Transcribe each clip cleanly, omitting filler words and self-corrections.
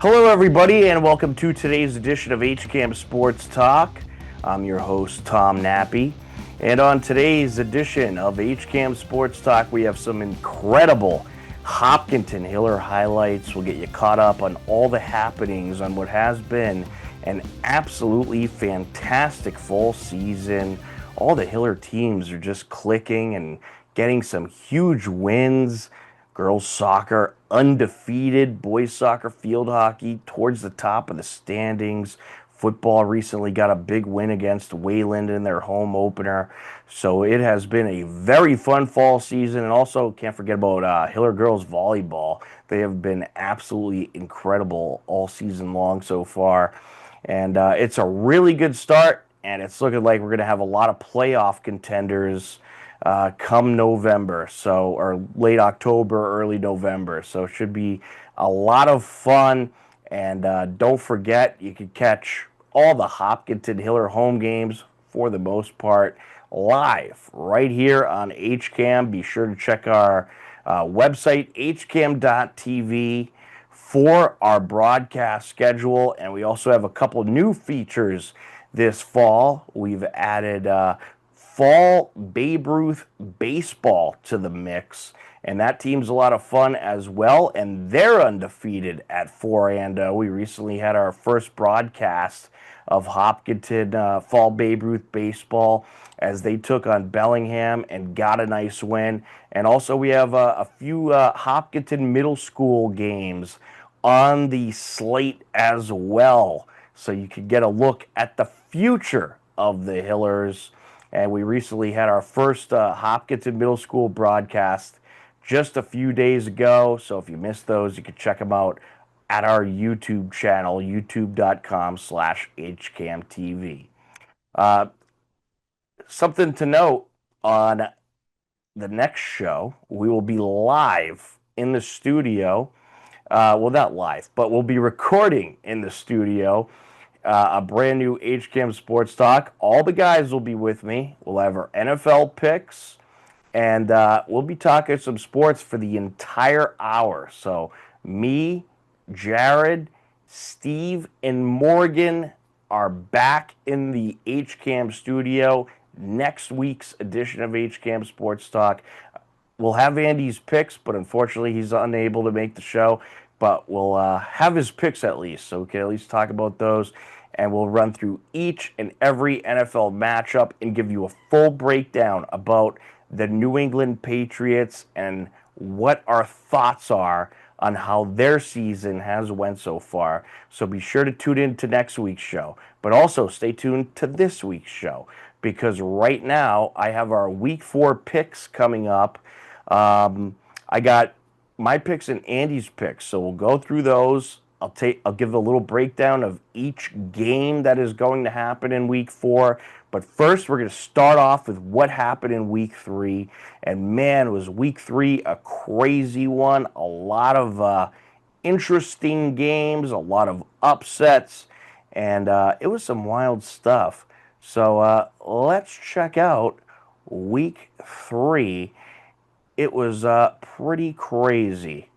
Hello, everybody, and welcome to today's edition of HCAM Sports Talk. I'm your host, Tom Nappi, and on today's edition of HCAM Sports Talk, we have some incredible Hopkinton Hiller highlights. We'll get you caught up on all the happenings on what has been an absolutely fantastic fall season. All the Hiller teams are just clicking and getting some huge wins. Girls soccer undefeated, boys soccer, field hockey towards the top of the standings. Football recently got a big win against Wayland in their home opener. So it has been a very fun fall season. And also can't forget about Hiller Girls Volleyball. They have been absolutely incredible all season long so far. And it's a really good start. And it's looking like we're going to have a lot of playoff contenders come November, or late October, early November. So it should be a lot of fun. And don't forget, you can catch all the Hopkinton Hiller home games for the most part live right here on HCAM. Be sure to check our website, hcam.tv, for our broadcast schedule. And we also have a couple new features this fall. We've added fall Babe Ruth baseball to the mix, and that team's a lot of fun as well, and they're undefeated at 4-0. We recently had our first broadcast of Hopkinton fall Babe Ruth baseball as they took on Bellingham and got a nice win. And also we have a few Hopkinton middle school games on the slate as well, so you can get a look at the future of the Hillers. And we recently had our first Hopkinton Middle School broadcast just a few days ago. So if you missed those, you can check them out at our YouTube channel, youtube.com/HCAMTV. Something to note on the next show, we will be live in the studio. Well, not live, but we'll be recording in the studio. A brand new HCAM Sports Talk. All the guys will be with me. We'll have our NFL picks, and we'll be talking some sports for the entire hour. So me, Jared, Steve, and Morgan are back in the HCAM studio. Next week's edition of HCAM Sports Talk, we'll have Andy's picks, but unfortunately he's unable to make the show. But we'll have his picks at least, so we can at least talk about those. And we'll run through each and every NFL matchup and give you a full breakdown about the New England Patriots and what our thoughts are on how their season has went so far. So be sure to tune in to next week's show. But also stay tuned to this week's show, because right now I have our Week 4 picks coming up. I got my picks and Andy's picks, so we'll go through those. I'll give a little breakdown of each game that is going to happen in Week 4. But first, we're going to start off with what happened in Week 3. And man, was Week 3 a crazy one. A lot of interesting games, a lot of upsets, and it was some wild stuff. So let's check out Week 3. It was pretty crazy.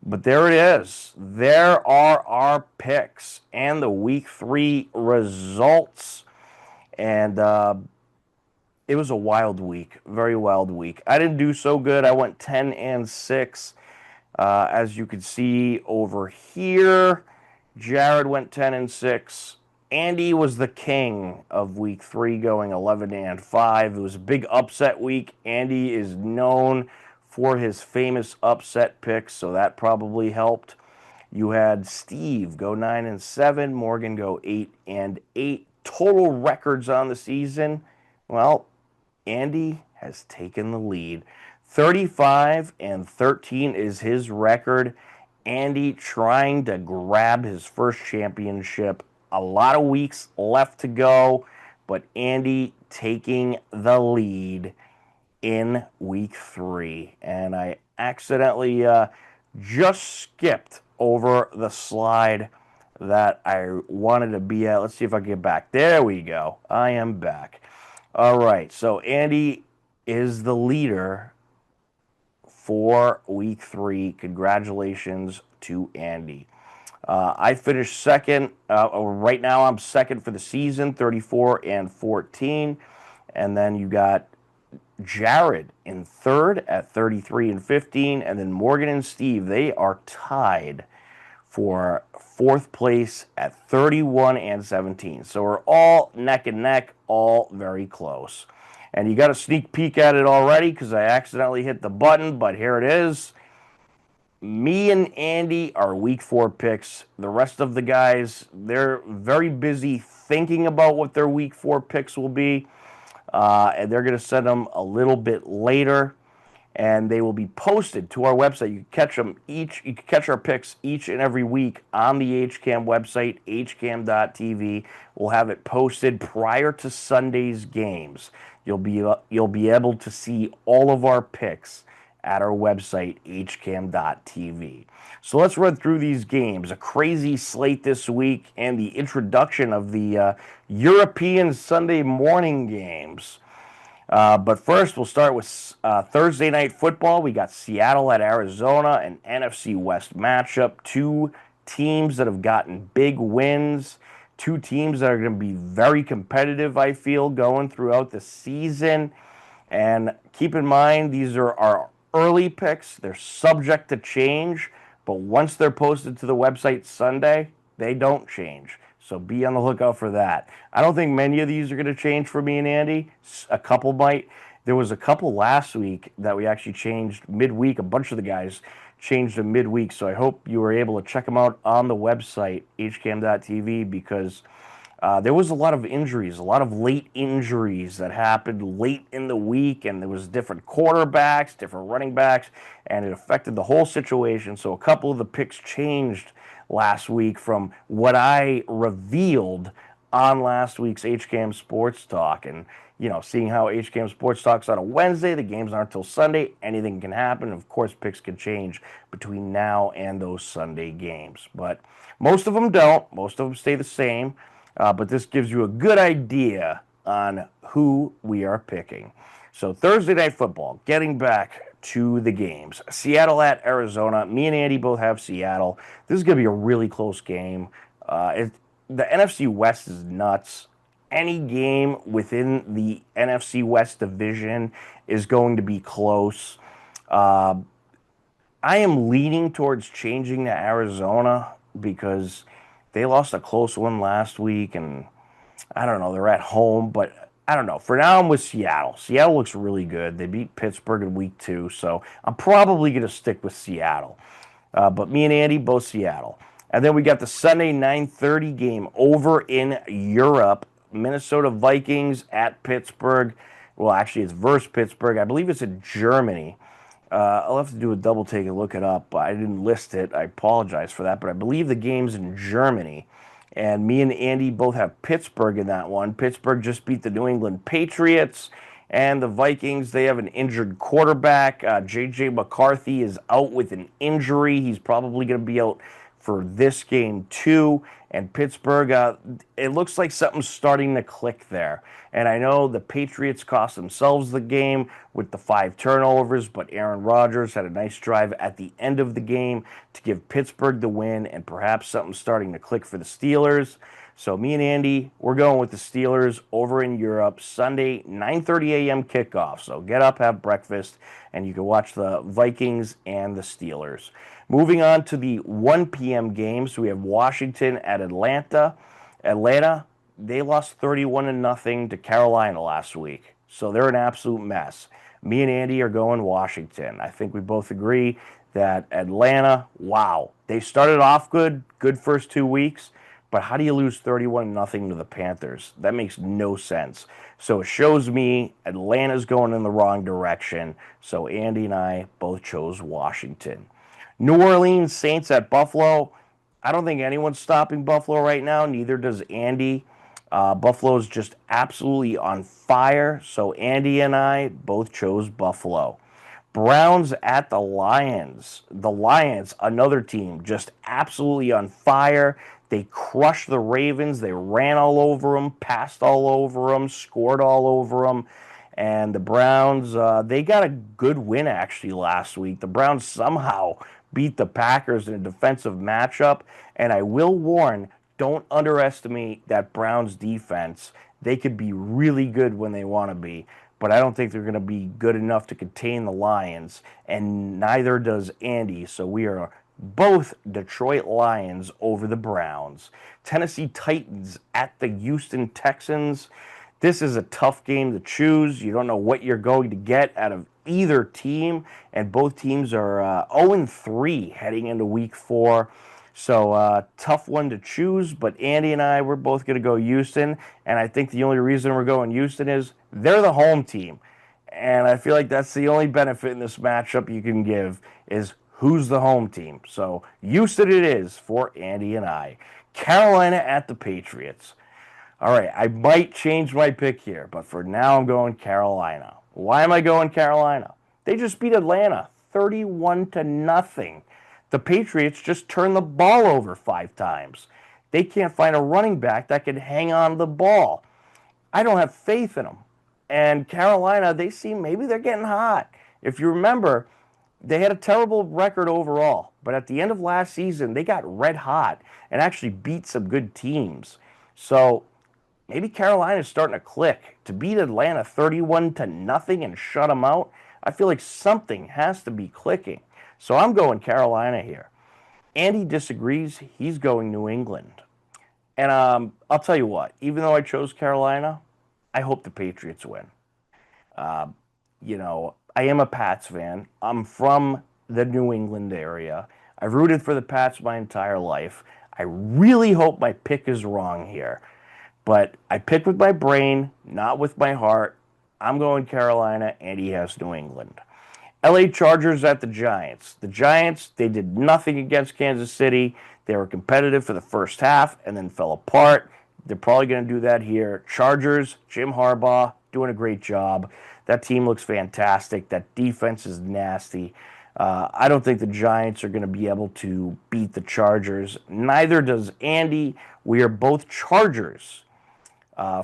But there it is. There are our picks and the Week 3 results. And it was a wild week, very wild week. I didn't do so good. I went 10-6. As you can see over here, Jared went 10-6. Andy was the king of Week 3, going 11-5. It was a big upset week. Andy is known for his famous upset picks, so that probably helped. You had Steve go 9-7, Morgan go 8-8. Total records on the season, well, Andy has taken the lead. 35-13 is his record. Andy trying to grab his first championship. A lot of weeks left to go, but Andy taking the lead in Week 3. And I accidentally just skipped over the slide that I wanted to be at. Let's see if I can get back. There we go. I am back. All right. So Andy is the leader for Week 3. Congratulations to Andy. I finished second. Right now, I'm second for the season, 34-14. And then you got Jared in third at 33-15. And then Morgan and Steve, they are tied for fourth place at 31-17. So we're all neck and neck, all very close. And you got a sneak peek at it already because I accidentally hit the button, but here it is. Me and Andy are week 4 picks. The rest of the guys, they're very busy thinking about what their week 4 picks will be. And they're going to send them a little bit later, and they will be posted to our website. You can catch them each. You can catch our picks each and every week on the HCAM website, hcam.tv. We'll have it posted prior to Sunday's games. You'll be able to see all of our picks at our website, hcam.tv. So let's run through these games. A crazy slate this week and the introduction of the European Sunday morning games. But first, we'll start with Thursday night football. We got Seattle at Arizona, an NFC West matchup. Two teams that have gotten big wins. Two teams that are going to be very competitive, I feel, going throughout the season. And keep in mind, these are our early picks. They're subject to change, but once they're posted to the website Sunday, they don't change. So be on the lookout for that. I don't think many of these are going to change for me and Andy. A couple might. There was a couple last week that we actually changed midweek. A bunch of the guys changed them midweek. So I hope you were able to check them out on the website, hcam.tv, because there was a lot of injuries, a lot of late injuries that happened late in the week, and there was different quarterbacks, different running backs, and it affected the whole situation. So a couple of the picks changed last week from what I revealed on last week's HCAM Sports Talk. And, you know, seeing how HCAM Sports Talk's on a Wednesday, the games aren't until Sunday, anything can happen. Of course, picks can change between now and those Sunday games. But most of them don't. Most of them stay the same. But this gives you a good idea on who we are picking. So Thursday night football, getting back to the games. Seattle at Arizona. Me and Andy both have Seattle. This is going to be a really close game. The NFC West is nuts. Any game within the NFC West division is going to be close. I am leaning towards changing to Arizona because they lost a close one last week, and I don't know, they're at home, but I don't know. For now, I'm with Seattle. Seattle looks really good. They beat Pittsburgh in week 2, so I'm probably going to stick with Seattle. But me and Andy, both Seattle. And then we got the Sunday 9:30 game over in Europe. Minnesota Vikings at Pittsburgh. Well, actually, it's versus Pittsburgh. I believe it's in Germany. I'll have to do a double take and look it up. I didn't list it. I apologize for that. But I believe the game's in Germany. And me and Andy both have Pittsburgh in that one. Pittsburgh just beat the New England Patriots. And the Vikings, they have an injured quarterback. J.J. McCarthy is out with an injury. He's probably going to be out for this game too. And Pittsburgh, it looks like something's starting to click there. And I know the Patriots cost themselves the game with the 5 turnovers, but Aaron Rodgers had a nice drive at the end of the game to give Pittsburgh the win, and perhaps something's starting to click for the Steelers. So me and Andy, we're going with the Steelers over in Europe, Sunday, 9:30 a.m. kickoff. So get up, have breakfast, and you can watch the Vikings and the Steelers. Moving on to the 1 p.m. games, we have Washington at Atlanta. Atlanta, they lost 31-0 to Carolina last week, so they're an absolute mess. Me and Andy are going Washington. I think we both agree that Atlanta, wow, they started off good first 2 weeks, but how do you lose 31-0 to the Panthers? That makes no sense. So it shows me Atlanta's going in the wrong direction, so Andy and I both chose Washington. New Orleans Saints at Buffalo. I don't think anyone's stopping Buffalo right now. Neither does Andy. Buffalo's just absolutely on fire. So Andy and I both chose Buffalo. Browns at the Lions. The Lions, another team, just absolutely on fire. They crushed the Ravens. They ran all over them, passed all over them, scored all over them. And the Browns, they got a good win actually last week. The Browns somehow beat the Packers in a defensive matchup. And I will warn, don't underestimate that Browns defense. They could be really good when they want to be, but I don't think they're going to be good enough to contain the Lions, and neither does Andy. So we are both Detroit Lions over the Browns. Tennessee Titans at the Houston Texans. This is a tough game to choose. You don't know what you're going to get out of either team, and both teams are 0-3 heading into week 4. So tough one to choose, but Andy and I, we're both going to go Houston, and I think the only reason we're going Houston is they're the home team. And I feel like that's the only benefit in this matchup you can give is who's the home team. So Houston it is for Andy and I. Carolina at the Patriots. All right, I might change my pick here, but for now I'm going Carolina. Why am I going Carolina? They just beat Atlanta 31-0. The Patriots just turned the ball over 5 times. They can't find a running back that can hang on to the ball. I don't have faith in them. And Carolina, they seem maybe they're getting hot. If you remember, they had a terrible record overall, but at the end of last season, they got red hot and actually beat some good teams. So maybe Carolina's starting to click. To beat Atlanta 31-0 and shut them out, I feel like something has to be clicking. So I'm going Carolina here. Andy disagrees. He's going New England. And I'll tell you what, even though I chose Carolina, I hope the Patriots win. You know, I am a Pats fan. I'm from the New England area. I've rooted for the Pats my entire life. I really hope my pick is wrong here. But I pick with my brain, not with my heart. I'm going Carolina, and he has New England. LA Chargers at the Giants. The Giants, they did nothing against Kansas City. They were competitive for the first half and then fell apart. They're probably going to do that here. Chargers, Jim Harbaugh, doing a great job. That team looks fantastic. That defense is nasty. I don't think the Giants are going to be able to beat the Chargers. Neither does Andy. We are both Chargers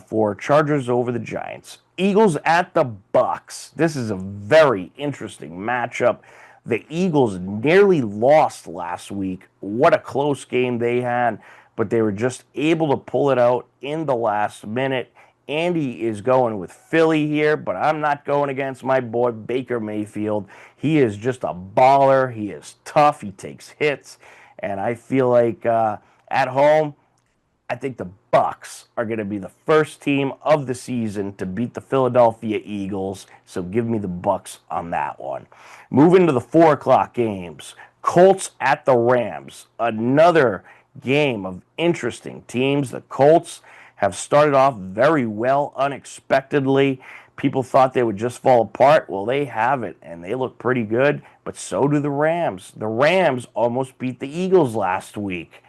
for Chargers over the Giants. Eagles at the Bucks. This is a very interesting matchup. The Eagles nearly lost last week. What a close game they had, but they were just able to pull it out in the last minute. Andy is going with Philly here, but I'm not going against my boy Baker Mayfield. He is just a baller. He is tough. He takes hits, and I feel like at home, I think the Bucks are going to be the first team of the season to beat the Philadelphia Eagles, so give me the Bucks on that one. Moving to the 4 o'clock games, Colts at the Rams. Another game of interesting teams. The Colts have started off very well unexpectedly. People thought they would just fall apart. Well, they haven't, and they look pretty good, but so do the Rams. The Rams almost beat the Eagles last week.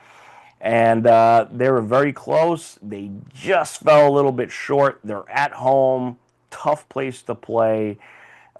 And they were very close. They just fell a little bit short. They're at home. Tough place to play.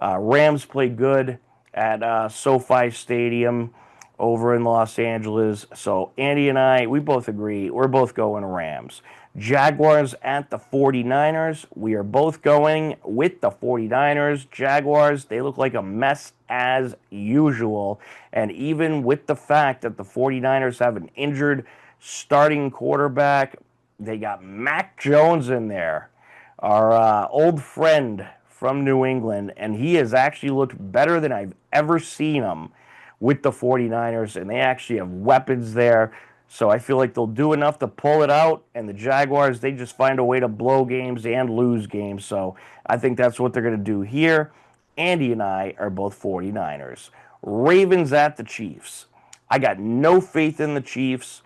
Rams play good at SoFi Stadium over in Los Angeles. So Andy and I, we both agree. We're both going Rams. Jaguars at the 49ers. We are both going with the 49ers. Jaguars, they look like a mess as usual. And even with the fact that the 49ers have an injured starting quarterback, they got Mac Jones in there, our old friend from New England, and he has actually looked better than I've ever seen him with the 49ers, and they actually have weapons there. So I feel like they'll do enough to pull it out, and the Jaguars, they just find a way to blow games and lose games. So I think that's what they're going to do here. Andy and I are both 49ers. Ravens at the Chiefs. I got no faith in the Chiefs.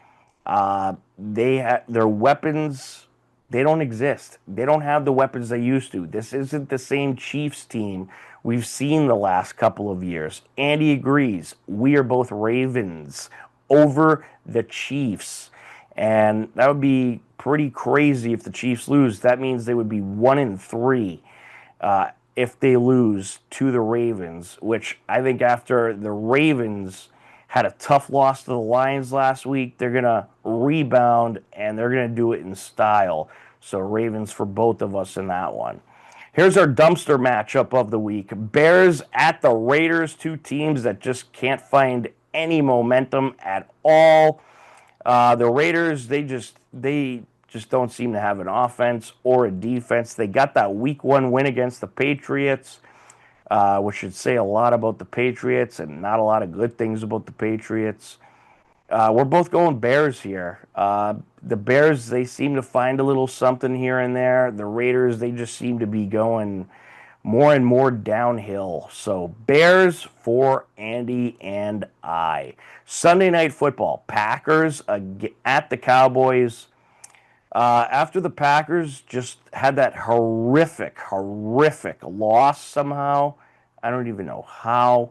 Their weapons, they don't exist. They don't have the weapons they used to. This isn't the same Chiefs team we've seen the last couple of years. Andy agrees. We are both Ravens over the Chiefs. And that would be pretty crazy if the Chiefs lose. That means they would be 1-3 if they lose to the Ravens, which I think after the Ravens had a tough loss to the Lions last week, they're going to rebound, and they're going to do it in style. So Ravens for both of us in that one. Here's our dumpster matchup of the week. Bears at the Raiders, two teams that just can't find any momentum at all. The Raiders, they just don't seem to have an offense or a defense. They got that week 1 win against the Patriots, which should say a lot about the Patriots and not a lot of good things about the Patriots. We're both going Bears here. The Bears, they seem to find a little something here and there. The Raiders, they just seem to be going more and more downhill. So Bears for Andy and I. Sunday Night Football, Packers at the Cowboys. After the Packers just had that horrific loss somehow, I don't even know how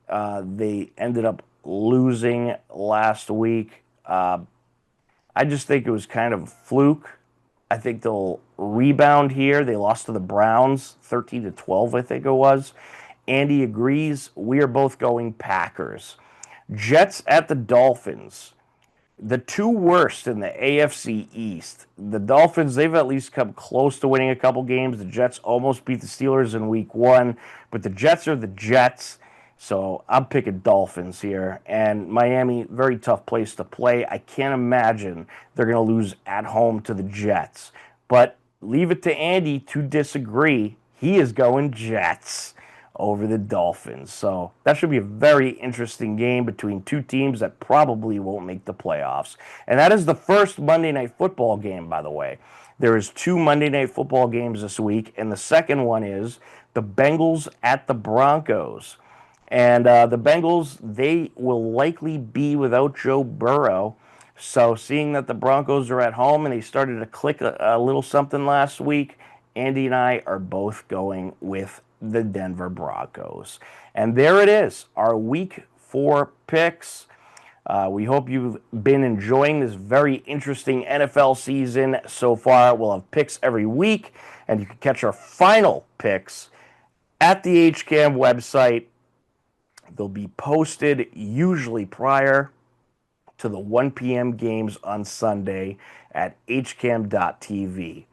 they ended up losing last week. I just think it was kind of a fluke. I think they'll rebound here. They lost to the Browns 13-12, I think it was. Andy agrees. We are both going Packers. Jets at the Dolphins. The two worst in the AFC East. The Dolphins, they've at least come close to winning a couple games. The Jets almost beat the Steelers in week 1, but the Jets are the Jets. So I'm picking Dolphins here. And Miami, very tough place to play. I can't imagine they're going to lose at home to the Jets. But leave it to Andy to disagree. He is going Jets over the Dolphins. So that should be a very interesting game between two teams that probably won't make the playoffs. And that is the first Monday Night Football game, by the way. There is 2 Monday Night Football games this week, and the second one is the Bengals at the Broncos. And the Bengals, they will likely be without Joe Burrow. So seeing that the Broncos are at home and they started to click a little something last week, Andy and I are both going with the Denver Broncos. And there it is, our Week 4 picks. We hope you've been enjoying this very interesting NFL season so far. We'll have picks every week, and you can catch our final picks at the HCAM website. They'll be posted usually prior to the 1 p.m. games on Sunday at hcam.tv.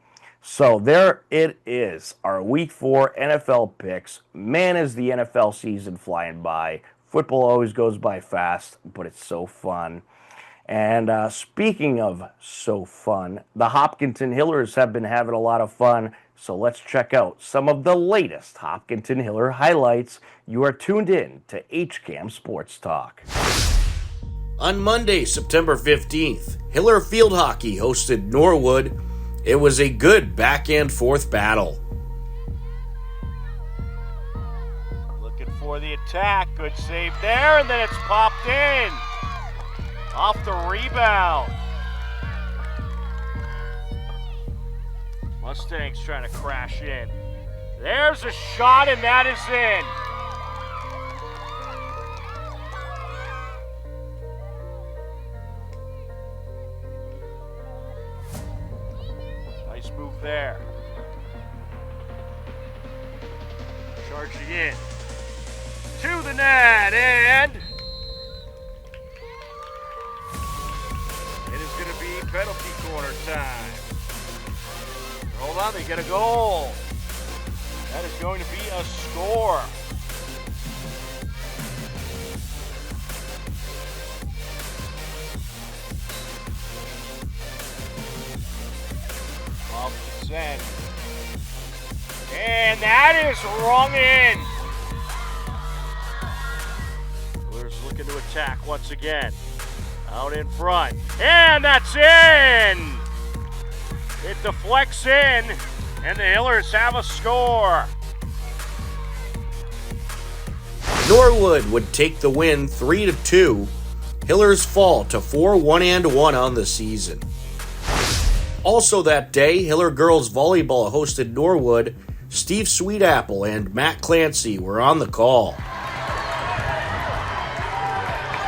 So there it is, our Week 4 NFL picks. Man, is the NFL season flying by. Football always goes by fast, but it's so fun. And speaking of so fun, the Hopkinton Hillers have been having a lot of fun. So let's check out some of the latest Hopkinton Hiller highlights. You are tuned in to HCAM Sports Talk. On Monday, September 15th, Hiller Field Hockey hosted Norwood. It was a good back and forth battle. Looking for the attack. Good save there, and then it's popped in. Off the rebound. Mustangs trying to crash in. There's a shot, and that is in. Nice move there. Charging in. To the net, and it is going to be penalty corner time. Hold on, they get a goal. That is going to be a score. Off the send. And that is rung in. Hillers looking to attack once again. Out in front. And that's in! It deflects in, and the Hillers have a score. Norwood would take the win 3-2. Hillers fall to 4-1-1 on the season. Also that day, Hiller Girls Volleyball hosted Norwood. Steve Sweetapple and Matt Clancy were on the call.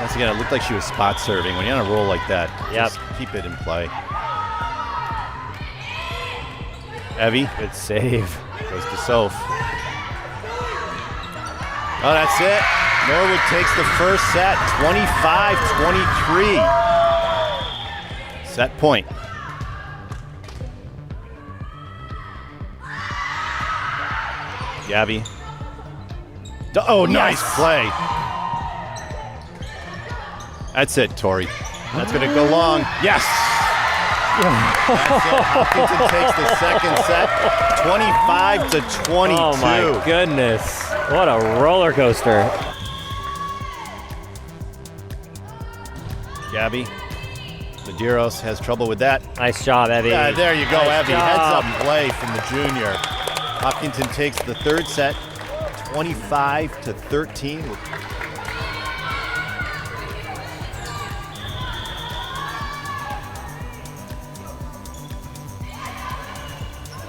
Once again, it looked like she was spot serving. When you're on a roll like that, just keep it in play. Evie, good save. Goes to Soph. Oh, that's it. Norwood takes the first set, 25-23. Set point. Gabby. Oh, nice play. That's it, Tori. That's going to go long. Yes! That's it. Hopkinton takes the second set, 25-22. Oh, my goodness. What a roller coaster. Gabby Medeiros has trouble with that. Nice job, Evie. Yeah, there you go, Nice Evie. job. Heads up play from the junior. Hopkinton takes the third set, 25-13.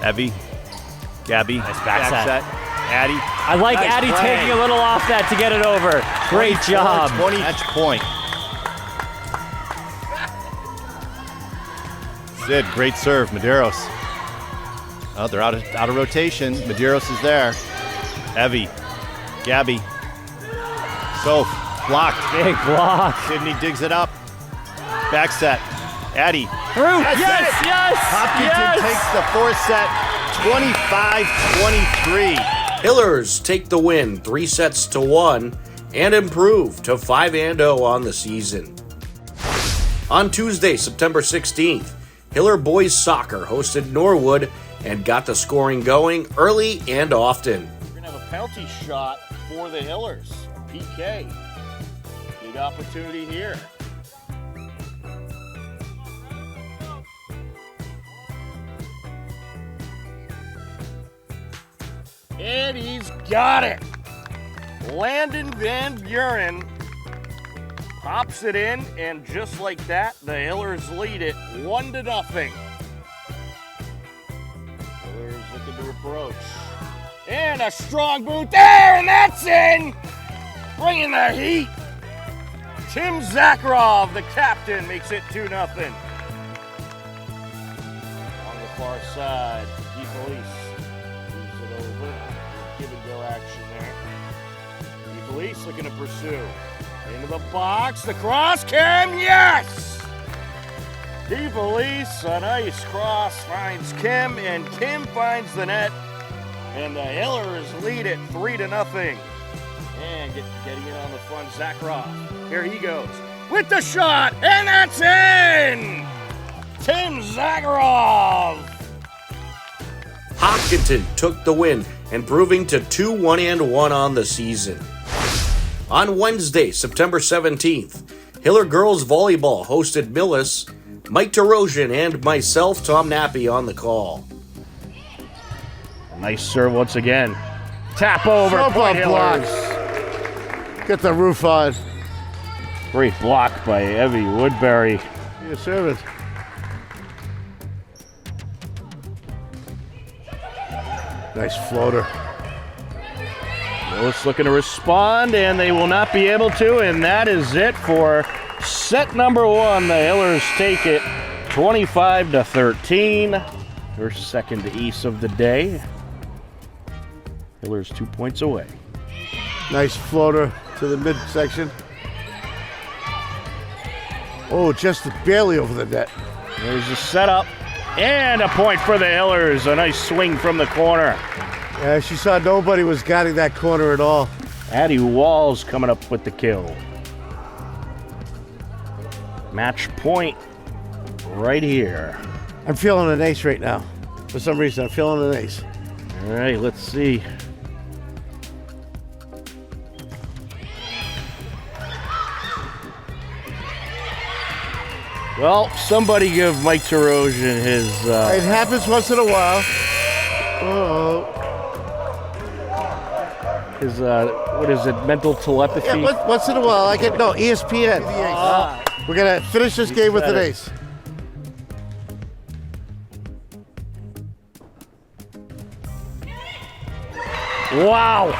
Evie, Gabby, Nice back set. Addie. I like Nice Addie play. taking a little off that to get it over. Great job. 20 match point. Sid, great serve, Medeiros. Oh, they're out of rotation. Medeiros is there. Evie, Gabby, Soph, blocked. Big block. Sydney digs it up. Back set. Addie. Ruth, That's yes, it. yes, Hopkinton yes. takes the fourth set, 25-23. Hillers take the win 3-1 and improve to 5-0 on the season. On Tuesday, September 16th, Hiller Boys Soccer hosted Norwood and got the scoring going early and often. We're going to have a penalty shot for the Hillers, a PK. Big opportunity here. And he's got it. Landon Van Buren pops it in, and just like that, the Hillers lead it 1-0. Hillers looking to approach. And a strong boot there, and that's in! Bringing the heat. Tim Zakharov, the captain, makes it 2-0. On the far side, DeFelice moves it over. Give and go action there. DeFelice looking to pursue. Into the box, the cross, Kim, yes! DeFelice, a nice cross, finds Kim, and Kim finds the net. And the Hillers lead it 3-0. And getting it on the front, Zakharov. Here he goes with the shot, and that's in! Tim Zakharov! Hopkinton took the win, improving to 2-1-1 on the season. On Wednesday, September 17th, Hiller Girls Volleyball hosted Millis, Mike Terosian, and myself, Tom Nappi, on the call. Nice serve once again. Tap over, point Hillers. Get the roof on. Great block by Evie Woodbury. Your service. Nice floater. Millis looking to respond, and they will not be able to, and that is it for set number one. The Hillers take it 25-13. Their second ace of the day. Hillers 2 points away. Nice floater to the midsection. Oh, just barely over the net. There's a setup, and a point for the Hillers. A nice swing from the corner. Yeah, she saw nobody was guarding that corner at all. Addie Walls coming up with the kill. Match point right here. I'm feeling an ace right now. For some reason, I'm feeling an ace. All right, let's see. Well, somebody give Mike Terosian his... It happens once in a while. Oh. His, what is it, mental telepathy? Yeah, once in a while. I get, no, ESPN. We're going to finish this game with an ace. Wow.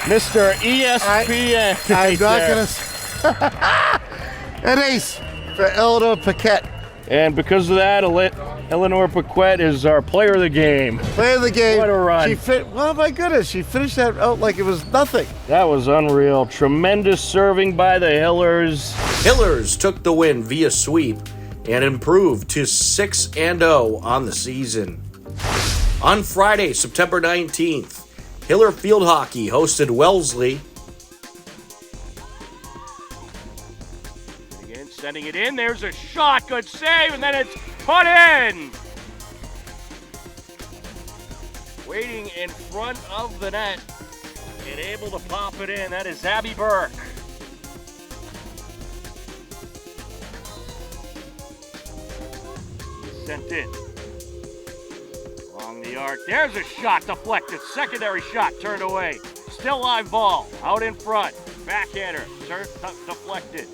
Mr. ESPN. I'm not going to... An ace for Eleanor Paquette. And because of that, Eleanor Paquette is our player of the game. Player of the game. What a run. Oh my goodness, she finished that out like it was nothing. That was unreal. Tremendous serving by the Hillers. Hillers took the win via sweep and improved to 6-0 on the season. On Friday, September 19th, Hiller Field Hockey hosted Wellesley. sending it in. There's a shot. Good save, and then it's put in. Waiting in front of the net and able to pop it in. That is Abby Burke. Sent in. Along the arc. There's a shot deflected. Secondary shot turned away. Still live ball. Out in front. Backhander. Deflected.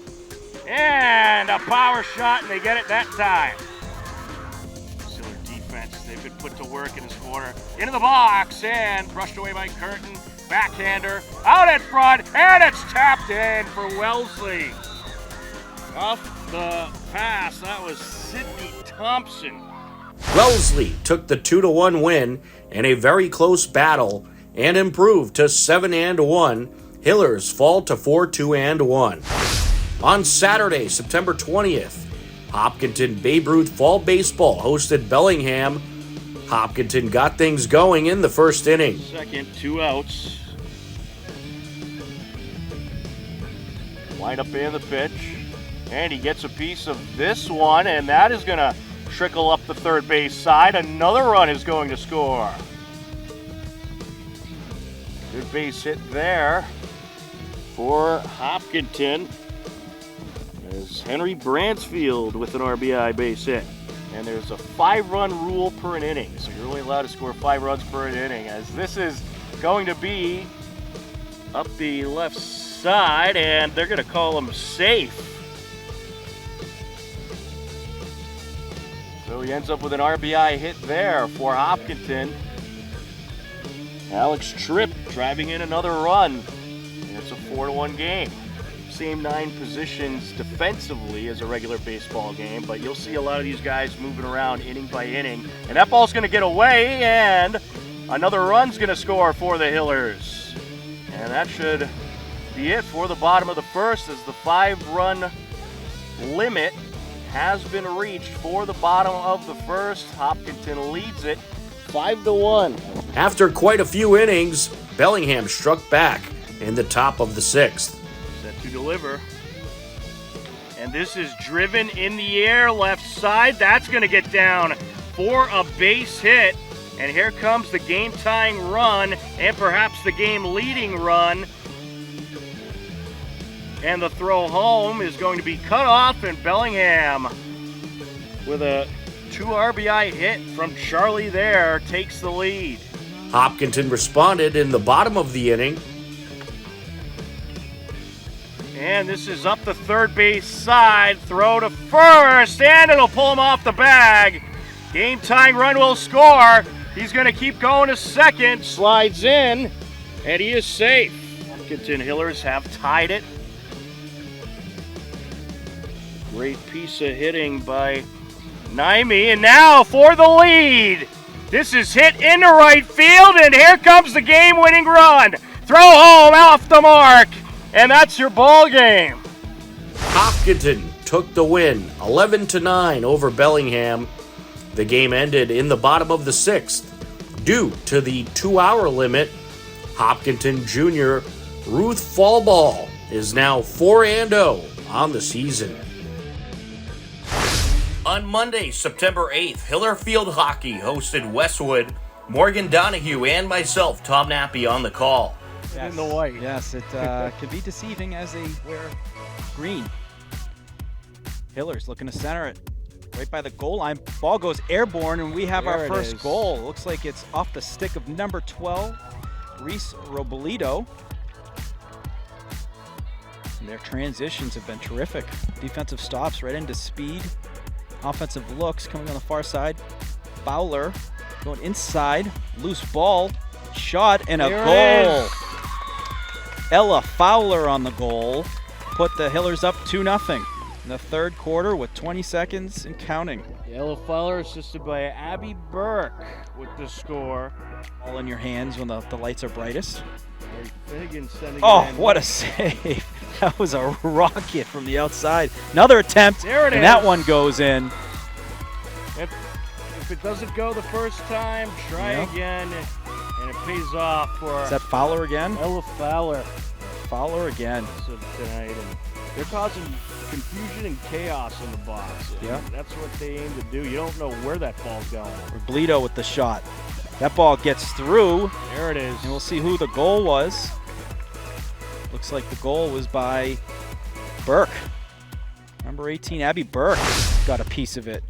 And a power shot, and they get it that time. Hiller defense. They've been put to work in this corner. Into the box and brushed away by Curtin. Backhander. Out in front. And it's tapped in for Wellesley. Off the pass. That was Sydney Thompson. Wellesley took the 2-1 win in a very close battle and improved to 7-1. Hillers fall to 4-2-1. On Saturday, September 20th, Hopkinton Babe Ruth Fall Baseball hosted Bellingham. Hopkinton got things going in the first inning. Second, 2 outs. Line up in the pitch. And he gets a piece of this one, and that is going to trickle up the third base side. Another run is going to score. Good base hit there for Hopkinton. There's Henry Bransfield with an RBI base hit. And there's a 5-run rule per an inning. So you're only allowed to score 5 runs per an inning, as this is going to be up the left side, and they're going to call him safe. So he ends up with an RBI hit there for Hopkinton. Alex Tripp driving in another run. And it's a 4-1 game. Same 9 positions defensively as a regular baseball game, but you'll see a lot of these guys moving around inning by inning. And that ball's going to get away, and another run's going to score for the Hillers. And that should be it for the bottom of the first, as the 5-run limit has been reached for the bottom of the first. Hopkinton leads it 5-1. After quite a few innings, Bellingham struck back in the top of the 6th. Set to deliver. And this is driven in the air left side. That's going to get down for a base hit. And here comes the game-tying run, and perhaps the game-leading run. And the throw home is going to be cut off, and Bellingham, with a 2 RBI hit from Charlie there, takes the lead. Hopkinton responded in the bottom of the inning. And this is up the third base side, throw to first, and it'll pull him off the bag. Game-tying run will score. He's going to keep going to second, slides in, and he is safe. Hopkinton Hillers have tied it. Great piece of hitting by Nappi, and now for the lead. This is hit into right field, and here comes the game-winning run. Throw home off the mark, and that's your ball game. Hopkinton took the win 11-9 over Bellingham. The game ended in the bottom of the 6th. Due to the 2-hour limit, Hopkinton Junior Ruth Fallball is now 4-0 on the season. On Monday, September 8th, Hiller Field Hockey hosted Westwood. Morgan Donahue and myself, Tom Nappi, on the call. Yes. In the white. Yes, it could be deceiving as they wear green. Hiller's looking to center it right by the goal line. Ball goes airborne, and we have There our it first is. goal. Looks like it's off the stick of number 12, Reese Robolito. And their transitions have been terrific. Defensive stops right into speed. Offensive looks coming on the far side. Fowler going inside. Loose ball. Shot and a There it goal. is. Ella Fowler on the goal. Put the Hillers up 2-0 in the third quarter with 20 seconds and counting. Yellow Fowler assisted by Abby Burke with the score. All in your hands when the lights are brightest. Finnegan sending Oh, it in. what a save. That was a rocket from the outside. Another attempt, There it and is. that one goes in. If it doesn't go the first time, try Yeah. again, and it pays off for Is that Fowler again? Ella Fowler Fowler again. tonight. And they're causing confusion and chaos in the box. Yeah. That's what they aim to do. You don't know where that ball's going. Bledo with the shot. That ball gets through, There it is. and we'll see who the goal was. Looks like the goal was by Burke. Number 18, Abby Burke, got a piece of it.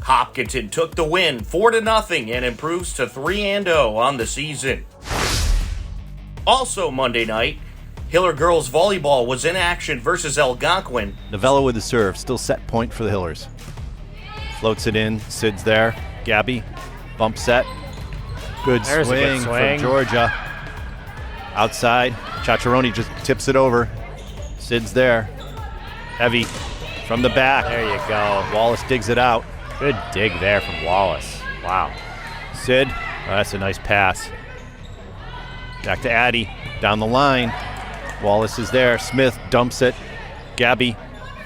Hopkinton took the win 4-0 and improves to 3-0 on the season. Also Monday night, Hiller Girls Volleyball was in action versus Algonquin. Novella with the serve, still set point for the Hillers. Floats it in, Sid's there. Gabby, bump set. Good There's a good swing swing. from Georgia. Outside, Chacharoni just tips it over. Sid's there. Heavy from the back. There you go. Wallace digs it out. Good dig there from Wallace. Wow. Sid, oh, that's a nice pass. Back to Addie, down the line. Wallace is there. Smith dumps it. Gabby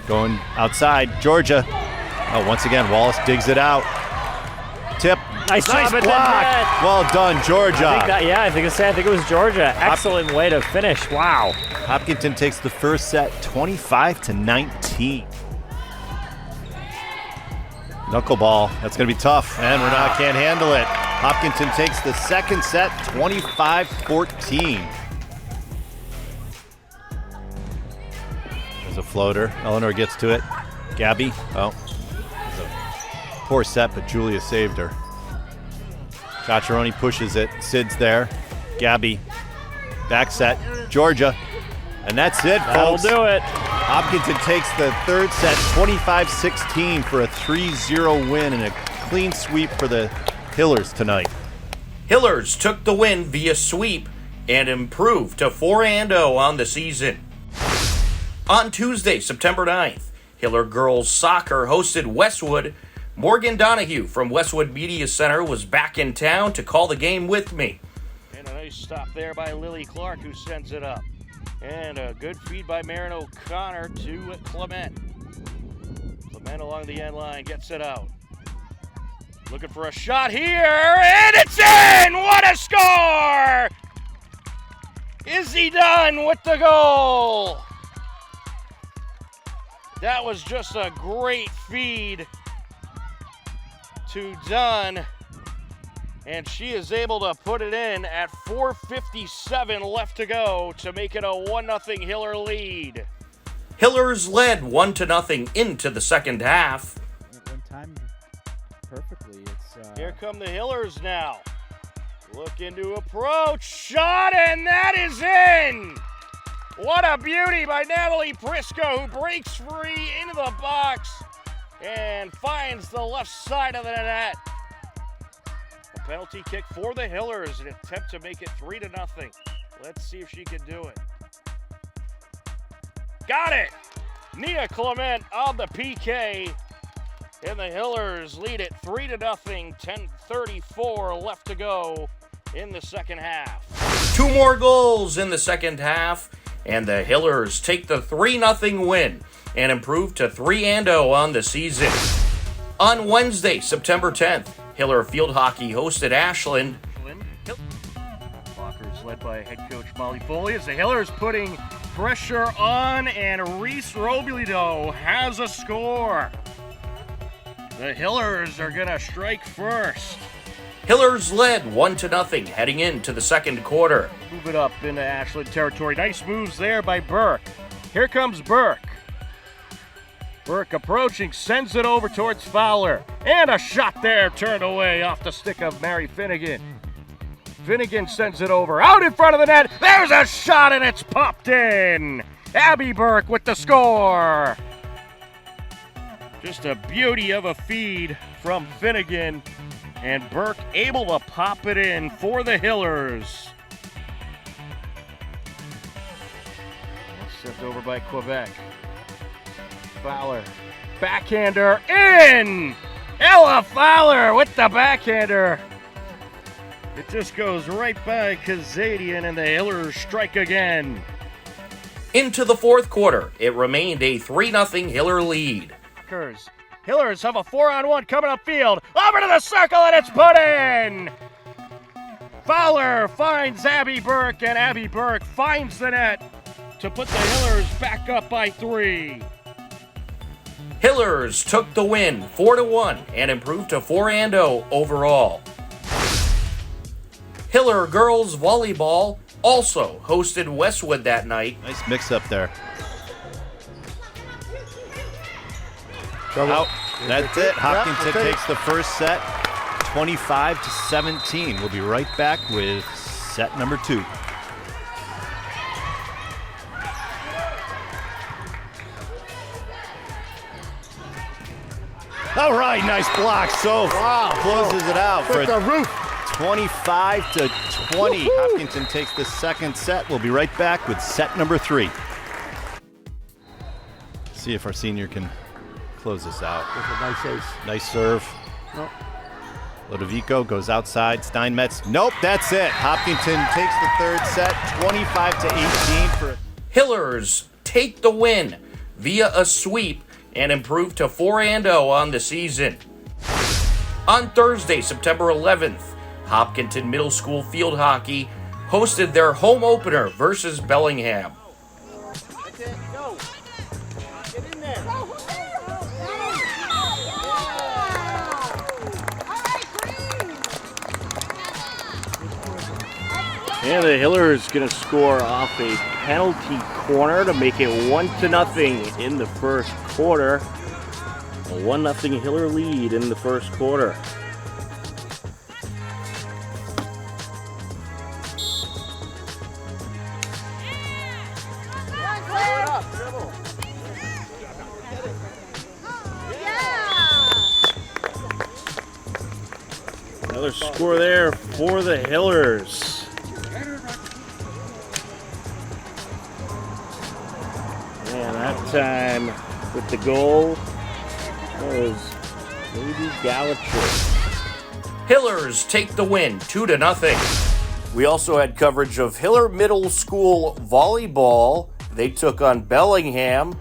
going outside. Georgia. Oh, once again, Wallace digs it out. Tip. Nice job at the block. net. Well done, Georgia. I think it was Georgia. Excellent way to finish. Wow. Hopkinton takes the first set 25-19. Knuckleball. That's going to be tough. And Renat can't handle it. Hopkinton takes the second set 25-14. There's a floater. Eleanor gets to it. Gabby. Oh. It was a poor set, but Julia saved her. Chacharoni pushes it. Sid's there. Gabby. Back set. Georgia. And that's it, That'll folks. do it. Hopkinton takes the third set 25-16 for a 3-0 win and a clean sweep for the Hillers tonight. Hillers took the win via sweep and improved to 4-0 on the season. On Tuesday, September 9th, Hiller Girls Soccer hosted Westwood. Morgan Donahue from Westwood Media Center was back in town to call the game with me. And a nice stop there by Lily Clark, who sends it up. And a good feed by Marin O'Connor to Clement. Clement along the end line gets it out. Looking for a shot here, and it's in! What a score! Izzy Dunn with the goal. That was just a great feed to Dunn. And she is able to put it in at 4:57 left to go to make it a 1-0 Hiller lead. Hillers led 1-0 into the second half. One time perfectly. It's Here come the Hillers now. Looking to approach. Shot, and that is in! What a beauty by Natalie Prisco, who breaks free into the box and finds the left side of the net. A penalty kick for the Hillers, an attempt to make it 3-0. Let's see if she can do it. Got it! Nia Clement on the PK, and the Hillers lead it 3-0, 10:34 left to go in the second half. 2 more goals in the second half, and the Hillers take the 3-0 win and improve to 3-0 on the season. On Wednesday, September 10th, Hiller Field Hockey hosted Ashland. Walker's led by head coach Molly Foley as the Hillers putting pressure on, and Reese Robledo has a score. The Hillers are going to strike first. Hillers led 1-0 heading into the second quarter. Move it up into Ashland territory. Nice moves there by Burke. Here comes Burke. Burke approaching, sends it over towards Fowler. And a shot there turned away off the stick of Mary Finnegan. Finnegan sends it over, out in front of the net. There's a shot, and it's popped in. Abby Burke with the score. Just a beauty of a feed from Finnegan. And Burke able to pop it in for the Hillers. Sent over by Quebec. Fowler. Backhander in! Ella Fowler with the backhander. It just goes right by Kazadian, and the Hillers strike again. Into the fourth quarter, it remained a 3-0 Hiller lead. Hillers have a 4-on-1 coming upfield. Over to the circle, and it's put in! Fowler finds Abby Burke, and Abby Burke finds the net to put the Hillers back up by 3. Hillers took the win 4-1 and improved to 4-0 overall. Hiller Girls Volleyball also hosted Westwood that night. Nice mix up there. Out. That's it. Hopkinton takes the first set, 25-17. We'll be right back with set number 2. All right, nice block. So closes it out for the Ruth. 25-20. Hopkinton takes the second set. We'll be right back with set number 3. See if our senior can close this out. That's a nice ace. Nice serve. Nope. Lodovico goes outside. Steinmetz. Nope, that's it. Hopkinton takes the third set, 25-18 for. Hillers take the win via a sweep and improve to 4-0 on the season. On Thursday, September 11th, Hopkinton Middle School Field Hockey hosted their home opener versus Bellingham. And the Hillers going to score off a penalty corner to make it 1-0 in the first quarter. A 1-0 Hiller lead in the first quarter. Another score there for the Hillers. And that time with the goal was maybe Gallacher. Hillers take the win 2-0. We also had coverage of Hiller Middle School Volleyball. They took on Bellingham.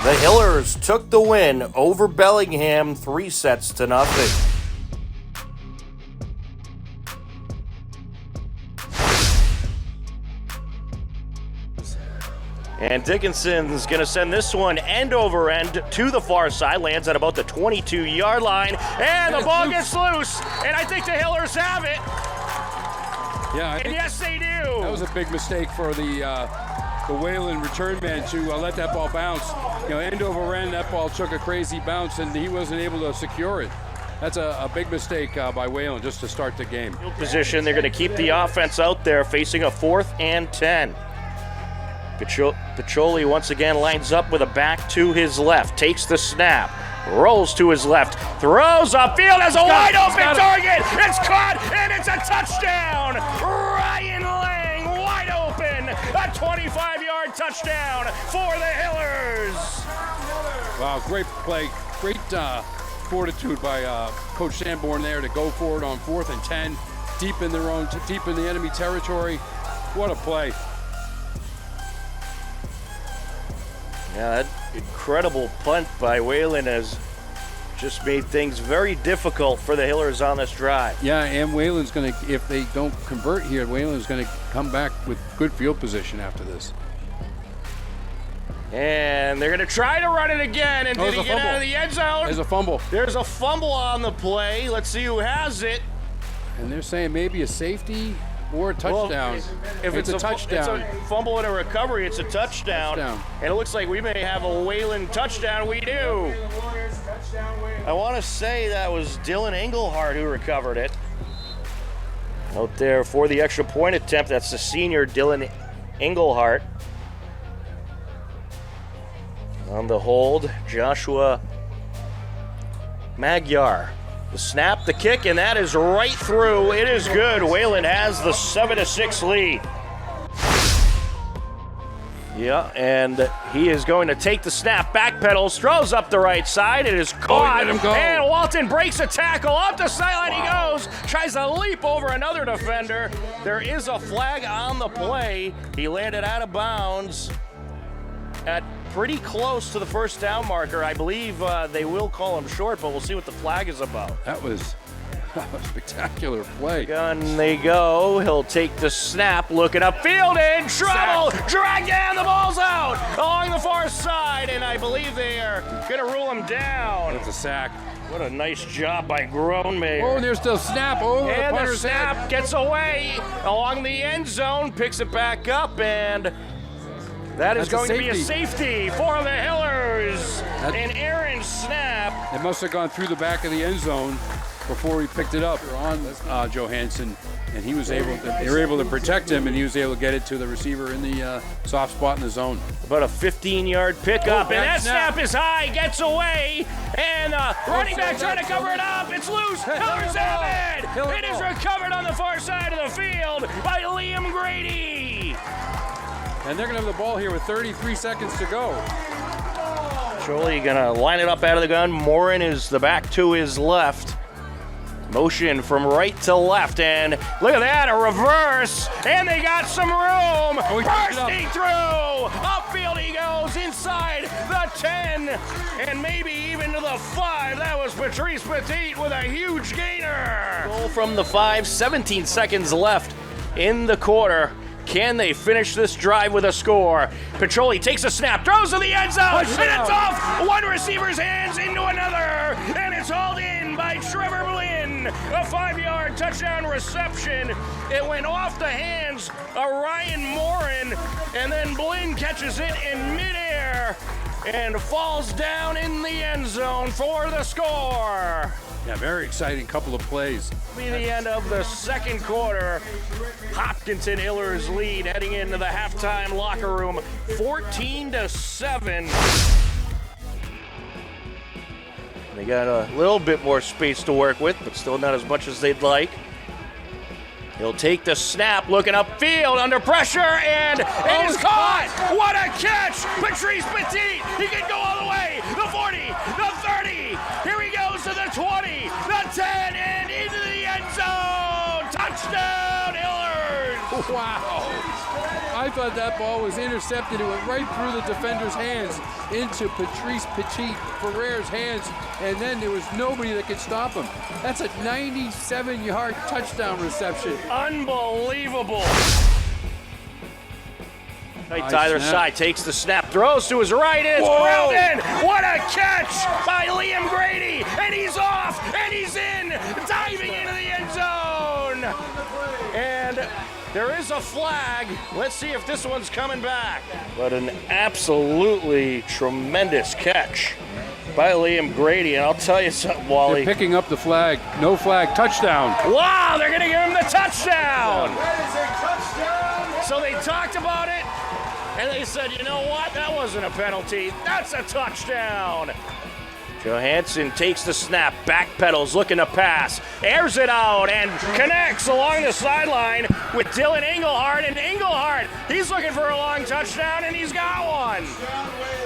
The Hillers took the win over Bellingham 3-0. And Dickinson's going to send this one end over end to the far side. Lands at about the 22-yard line. And the ball gets loose. And I think the Hillers have it. Yeah, And yes, they do. that was a big mistake for the Whalen return man to let that ball bounce. You know, end over end, that ball took a crazy bounce, and he wasn't able to secure it. That's a big mistake by Whalen just to start the game. Position. They're going to keep the offense out there, facing a 4th and 10. Piccioli once again lines up with a back to his left, takes the snap, rolls to his left, throws upfield as a wide open target. It's caught and it's a touchdown. Ryan Lang wide open, a 25-yard touchdown for the Hillers. Wow, great play, great fortitude by Coach Sanborn there to go for it on 4th and 10, deep in the enemy territory. What a play! Yeah, that incredible punt by Whalen has just made things very difficult for the Hillers on this drive. Yeah, and Whalen's going to, if they don't convert here, Whalen's going to come back with good field position after this. And they're going to try to run it again. And did he get out of the end zone? There's a fumble. There's a fumble on the play. Let's see who has it. And they're saying maybe a safety or a touchdown. Well, if it's a touchdown. It's a fumble and a recovery, it's a touchdown. And it looks like we may have a Whalen touchdown. We do. I want to say that was Dylan Engelhardt who recovered it. Out there for the extra point attempt, that's the senior Dylan Engelhardt. On the hold, Joshua Magyar. The snap, the kick, and that is right through. It is good. Whalen has the 7-6 lead. Yeah, and he is going to take the snap, backpedals, throws up the right side. It is caught, let him go. and Walton breaks a tackle. Up the sideline he goes, tries to leap over another defender. There is a flag on the play. He landed out of bounds at pretty close to the first down marker. I believe they will call him short, but we'll see what the flag is about. That was a spectacular play. Gun they go. He'll take the snap, looking upfield, in trouble. Drag down, the ball's out along the far side, and I believe they are going to rule him down. That's a sack. What a nice job by Groenmayer. Oh, and there's still snap over And the the punter's snap head. gets away along the end zone, picks it back up, and that is That's a going to be a safety for the Hillers. An errant snap. It must have gone through the back of the end zone before he picked it up on Johansson, and he was able to, they were able to protect him, and he was able to get it to the receiver in the soft spot in the zone. About a 15-yard pickup, Oh, and that bad snap. snap is high, gets away, and running back trying to cover it up. It's loose. Hillers have it. Hiller It is ball. recovered on the far side of the field by Liam Grady. And they're going to have the ball here with 33 seconds to go. Surely gonna line it up out of the gun. Morin is the back to his left. Motion from right to left, and look at that, a reverse, and they got some room. he picked it up. Bursting through, upfield he goes, inside the 10, and maybe even to the 5. That was Patrice Petit with a huge gainer. Goal from the 5, 17 seconds left in the quarter. Can they finish this drive with a score? Petroli takes a snap, throws to the end zone, and it's off one receiver's hands into another, and it's hauled in by Trevor Blinn. A 5-yard touchdown reception. It went off the hands of Ryan Morin, and then Blinn catches it in midair and falls down in the end zone for the score. Yeah, very exciting couple of plays. Be the end of the second quarter. Hopkinton Hillers lead heading into the halftime locker room, 14-7. They got a little bit more space to work with, but still not as much as they'd like. He'll take the snap, looking upfield under pressure, and it is caught! What a catch! Patrice Petit, he can go all the way, the 40, the 30, here he goes to the 20, the 10, and into the end zone! Touchdown, Hillers! Wow. I thought that ball was intercepted. It went right through the defender's hands into Patrice Petit Ferrer's hands, and then there was nobody that could stop him. That's a 97-yard touchdown reception. Unbelievable. Right Nice to either snap. side, takes the snap, throws to his right, it's ground in. What a catch by Liam Grady, and he's off, and he's in, diving into the end zone. And there is a flag. Let's see if this one's coming back. But an absolutely tremendous catch by Liam Grady, and I'll tell you something, Wally. They're picking up the flag. No flag. Touchdown. Wow, they're going to give him the touchdown. So they talked about it, and they said, you know what? That wasn't a penalty. That's a touchdown. Johansson takes the snap, backpedals, looking to pass, airs it out, and connects along the sideline with Dylan Engelhardt. And Engelhardt, he's looking for a long touchdown, and he's got one.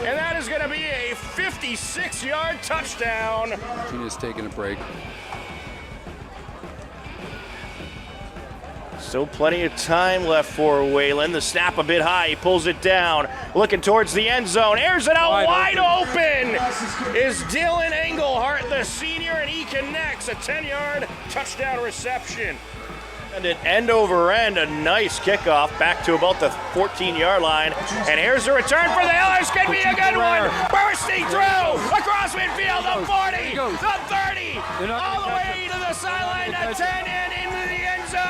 And that is going to be a 56-yard touchdown. Tina's taking a break. Still plenty of time left for Whalen. The snap a bit high. He pulls it down. Looking towards the end zone. Airs it out wide open. Is Dylan Engelhardt, the senior, and he connects. A 10-yard touchdown reception. And an end over end, a nice kickoff back to about the 14-yard line. And here's the return for the Hillers. Could be a good one. Bursting through across midfield. The 40, the 30, all the way to the sideline. The 10 and into the end zone.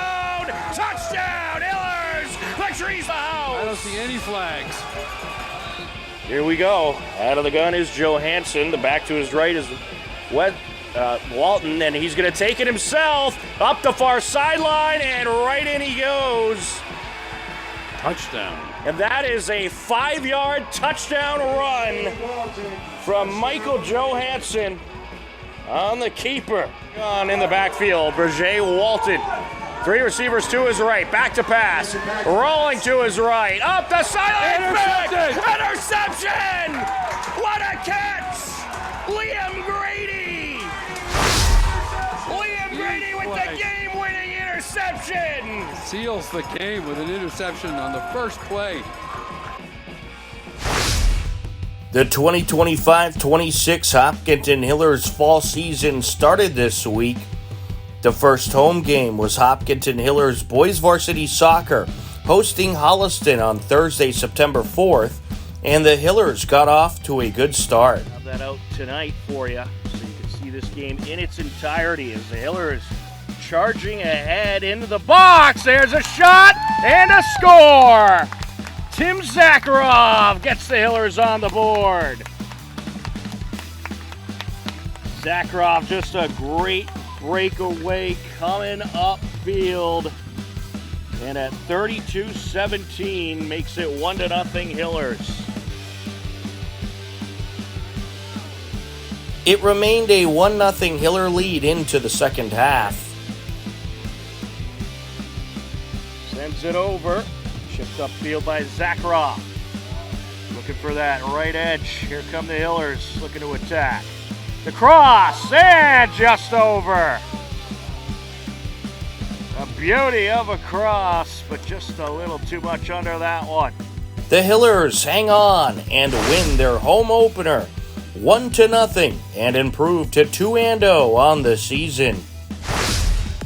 Touchdown, Hillers. Patrice the house. I don't see any flags. Here we go. Out of the gun is Johansson. The back to his right is Walton, and he's going to take it himself up the far sideline, and right in he goes. Touchdown. And that is a 5-yard touchdown run from Michael Johansson on the keeper. On in the backfield, Berger Walton Three receivers to his right. Back to pass. Rolling to his right. Up the sideline. Interception! What a catch! Liam Grady! Liam Grady with the game-winning interception! Seals the game with an interception on the first play. The 2025-26 Hopkinton Hillers fall season started this week. The first home game was Hopkinton Hillers boys varsity soccer hosting Holliston on Thursday, September 4th, and the Hillers got off to a good start. Have that out tonight for you so you can see this game in its entirety as the Hillers charging ahead into the box. There's a shot and a score. Tim Zakharov gets the Hillers on the board. Zakharov, just a great breakaway coming upfield. And at 32-17 makes it 1-0 Hillers. It remained a 1-0 Hiller lead into the second half. Sends it over. Shipped upfield by Zakharov. Looking for that right edge. Here come the Hillers looking to attack. The cross, and just over. A beauty of a cross, but just a little too much under that one. The Hillers hang on and win their home opener 1-0 and improve to 2-0 on the season.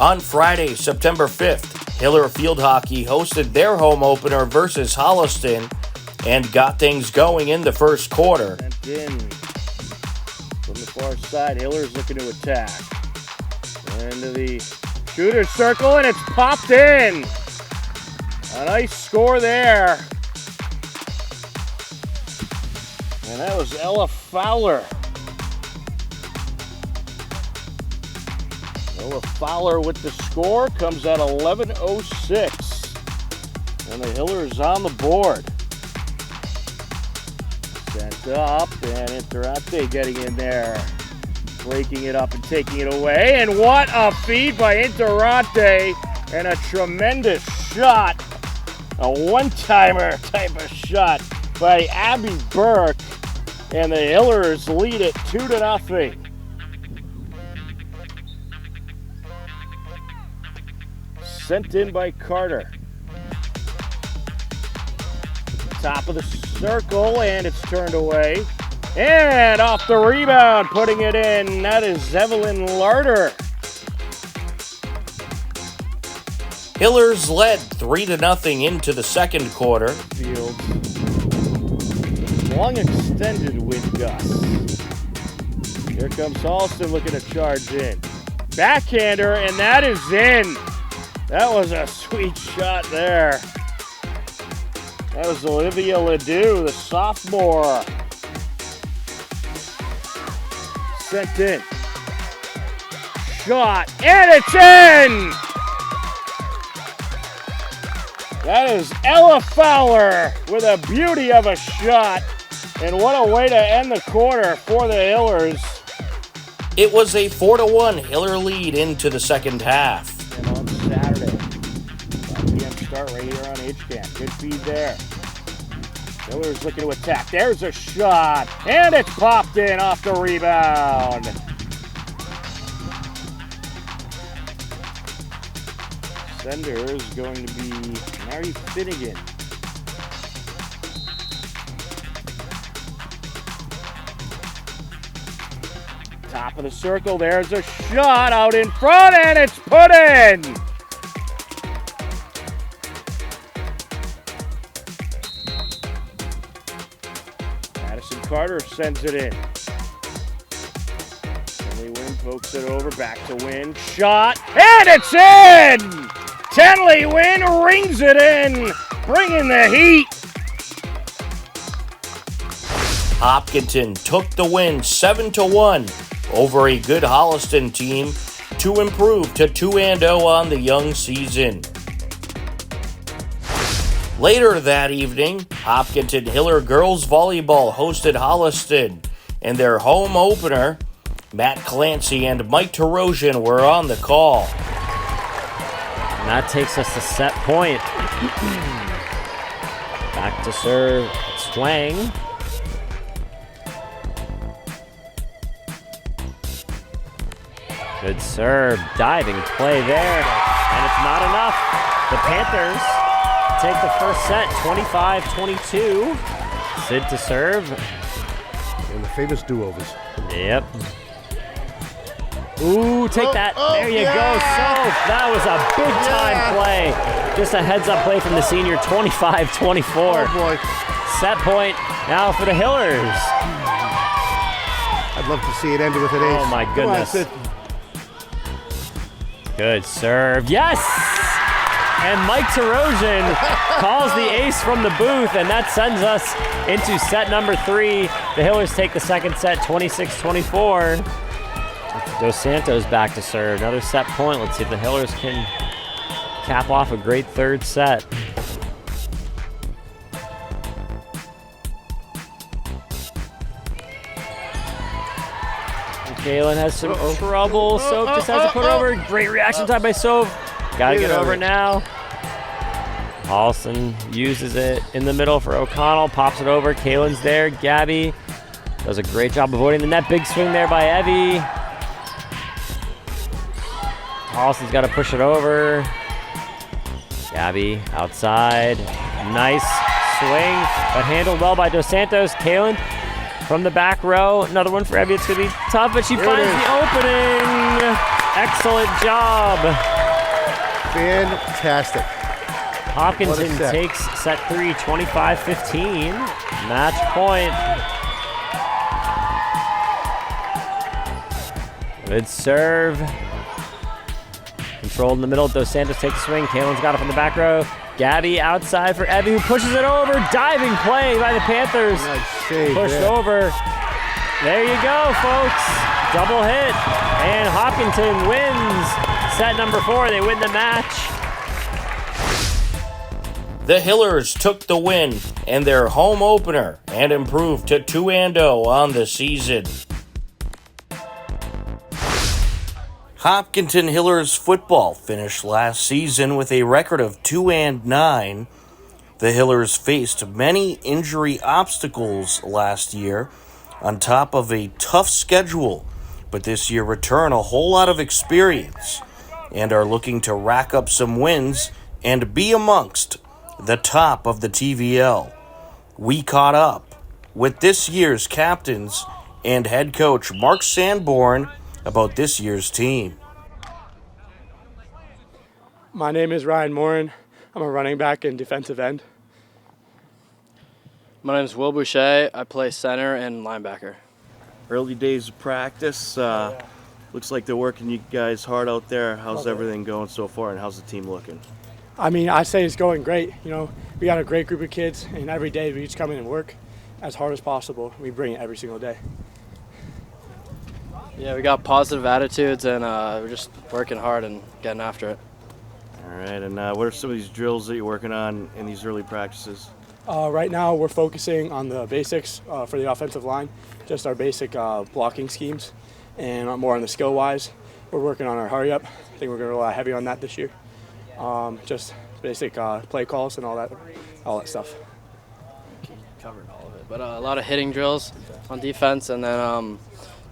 On Friday, September 5th, Hiller Field Hockey hosted their home opener versus Holliston and got things going in the first quarter. Sent in from the far side, Hiller's looking to attack. Into the shooter's circle, and it's popped in. A nice score there. And that was Ella Fowler. Ella Fowler with the score, comes at 11:06. And the Hillers on the board. Sent up, and Interante getting in there. Breaking it up and taking it away. And what a feed by Interante. And a tremendous shot. A one-timer type of shot by Abby Burke. And the Hillers lead it 2-0. Sent in by Carter. Top of the circle, and it's turned away. And off the rebound, putting it in. That is Evelyn Larder. Hillers led 3-0 into the second quarter. Field. Long extended wind gusts. Here comes Halston looking to charge in. Backhander, and that is in. That was a sweet shot there. That was Olivia Ledoux, the sophomore. Sent in. Shot, and it's in! That is Ella Fowler with a beauty of a shot. And what a way to end the quarter for the Hillers. It was a 4-1 Hiller lead into the second half. And on Saturday, 5 p.m. start right here on HCAM. Good feed there. Hillers looking to attack. There's a shot, and it's popped in off the rebound. Sender is going to be Mary Finnegan. Top of the circle, there's a shot out in front, and it's put in! Madison Carter sends it in. Tenley Wynn pokes it over, back to Wynn. Shot, and it's in! Tenley Wynn rings it in, bringing the heat. Hopkinton took the win 7-1 over a good Holliston team to improve to 2-0 on the young season. Later that evening, Hopkinton Hiller Girls Volleyball hosted Holliston, and their home opener, Matt Clancy and Mike Tarosian were on the call. And that takes us to set point. Back to serve, Swang. Good serve, diving play there, and it's not enough. The Panthers take the first set, 25-22. Sid to serve. And the famous do-overs. Yep. Ooh, take that. There you go, Soph. That was a big-time play. Just a heads-up play from the senior, 25-24. Oh, boy. Set point now for the Hillers. I'd love to see it end with an ace. Oh, my Come on, goodness. Sid. Good serve. Yes! And Mike Tarosian calls the ace from the booth, and that sends us into set number 3. The Hillers take the second set, 26-24. Dos Santos back to serve. Another set point. Let's see if the Hillers can cap off a great third set. Kaylin has some trouble. Soph just has to put it over. Great reaction time by Soph. Gotta get over now. Paulson uses it in the middle for O'Connell. Pops it over. Kaylin's there. Gabby does a great job avoiding the net. Big swing there by Evie. Paulson's got to push it over. Gabby outside. Nice swing, but handled well by Dos Santos. Kaylin from the back row. Another one for Evie. It's going to be tough, but she finds the opening. Excellent job. Fantastic. Hopkinton takes set 3, 25-15. Match point. Good serve. Controlled in the middle. Dos Santos takes a swing. Kaylin's got it from the back row. Gabby outside for Evie, who pushes it over. Diving play by the Panthers. Nice save. Pushed over. There you go, folks. Double hit. And Hopkinton wins set number 4. They win the match. The Hillers took the win in their home opener and improved to 2-0 on the season. Hopkinton Hillers football finished last season with a record of 2-9. The Hillers faced many injury obstacles last year on top of a tough schedule, but this year return a whole lot of experience and are looking to rack up some wins and be amongst the top of the TVL. We caught up with this year's captains and head coach Mark Sanborn about this year's team. My name is Ryan Morin. I'm a running back and defensive end. My name is Will Boucher. I play center and linebacker. Early days of practice. Looks like they're working you guys hard out there. How's everything going so far, and how's the team looking? I mean, I say it's going great. You know, we got a great group of kids, and every day we just come in and work as hard as possible. We bring it every single day. Yeah, we got positive attitudes, and we're just working hard and getting after it. All right, and what are some of these drills that you're working on in these early practices? Right now we're focusing on the basics for the offensive line, just our basic blocking schemes, and more on the skill-wise. We're working on our hurry-up. I think we're going to rely heavy on that this year. Just basic play calls and all that stuff. Covered all of it, but a lot of hitting drills on defense, and then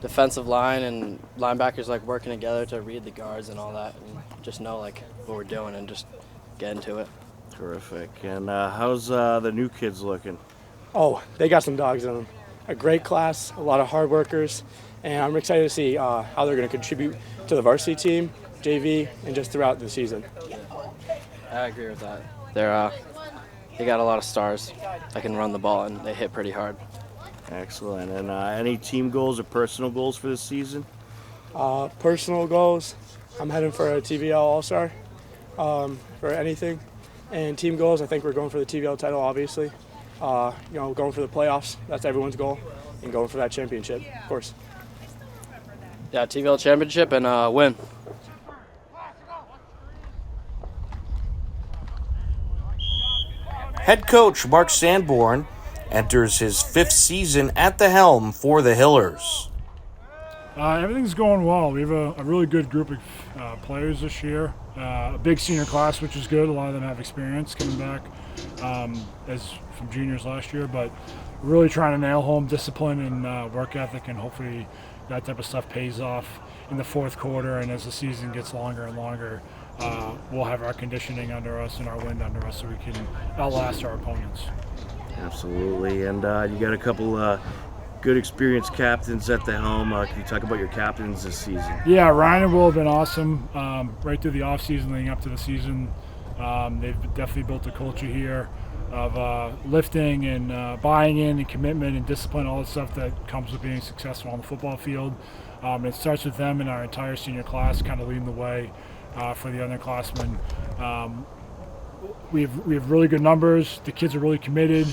defensive line and linebackers like working together to read the guards and all that, and just know like what we're doing and just get into it. Terrific. And how's the new kids looking? Oh, they got some dogs in them. A great class, a lot of hard workers, and I'm excited to see how they're going to contribute to the varsity team, JV, and just throughout the season. I agree with that. They got a lot of stars that can run the ball, and they hit pretty hard. Excellent. And any team goals or personal goals for this season? Personal goals, I'm heading for a TVL All-Star for anything. And team goals, I think we're going for the TVL title, obviously. Going for the playoffs, that's everyone's goal. And going for that championship, of course. Yeah, TVL championship and win. Head coach Mark Sanborn enters his 5th season at the helm for the Hillers. Everything's going well. We have a really good group of players this year. A big senior class, which is good. A lot of them have experience coming back as from juniors last year, but we're really trying to nail home discipline and work ethic, and hopefully that type of stuff pays off in the fourth quarter. And as the season gets longer and longer, we'll have our conditioning under us and our wind under us so we can outlast our opponents. Absolutely. And you got a couple good experienced captains at the helm. Can you talk about your captains this season? Yeah, Ryan and Will have been awesome right through the off-season leading up to the season. They've definitely built a culture here of lifting and buying in and commitment and discipline, all the stuff that comes with being successful on the football field. It starts with them and our entire senior class kind of leading the way for the underclassmen. We have really good numbers. The kids are really committed.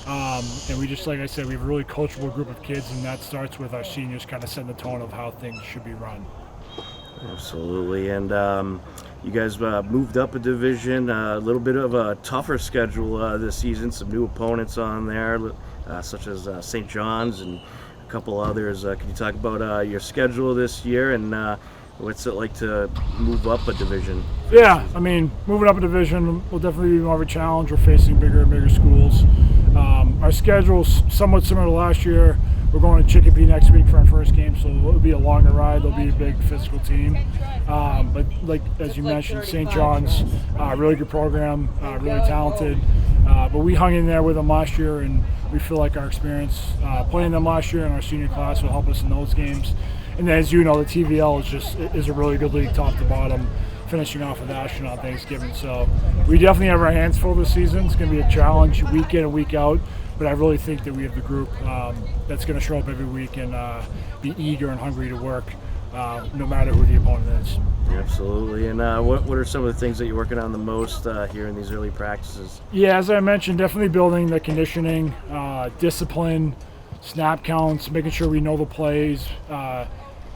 And we just, like I said, we have a really coachable group of kids, and that starts with our seniors kind of setting the tone of how things should be run. Absolutely. And you guys moved up a division, a little bit of a tougher schedule this season, some new opponents on there, such as St. John's and a couple others. Can you talk about your schedule this year and what's it like to move up a division? Yeah, I mean, moving up a division will definitely be more of a challenge. We're facing bigger and bigger schools. Our schedule's somewhat similar to last year. We're going to Chicopee next week for our first game, so it'll be a longer ride. They'll be a big physical team. But like as you mentioned, St. John's, really good program, really talented. But we hung in there with them last year, and we feel like our experience playing them last year in our senior class will help us in those games. And then, as you know, the TVL is a really good league, top to bottom, finishing off with Ashton on Thanksgiving. So we definitely have our hands full this season. It's going to be a challenge week in and week out, but I really think that we have the group that's going to show up every week and be eager and hungry to work, no matter who the opponent is. Absolutely. And what are some of the things that you're working on the most here in these early practices? Yeah, as I mentioned, definitely building the conditioning, discipline, snap counts, making sure we know the plays,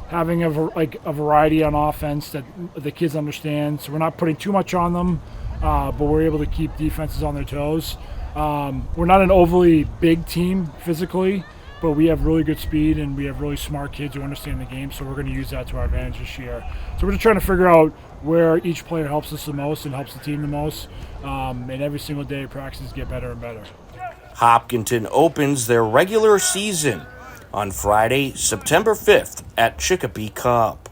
having a variety on offense that the kids understand. So we're not putting too much on them, but we're able to keep defenses on their toes. We're not an overly big team physically, but we have really good speed and we have really smart kids who understand the game, so we're going to use that to our advantage this year. So we're just trying to figure out where each player helps us the most and helps the team the most, and every single day practices get better and better. Hopkinton opens their regular season on Friday, September 5th at Chicopee Cup.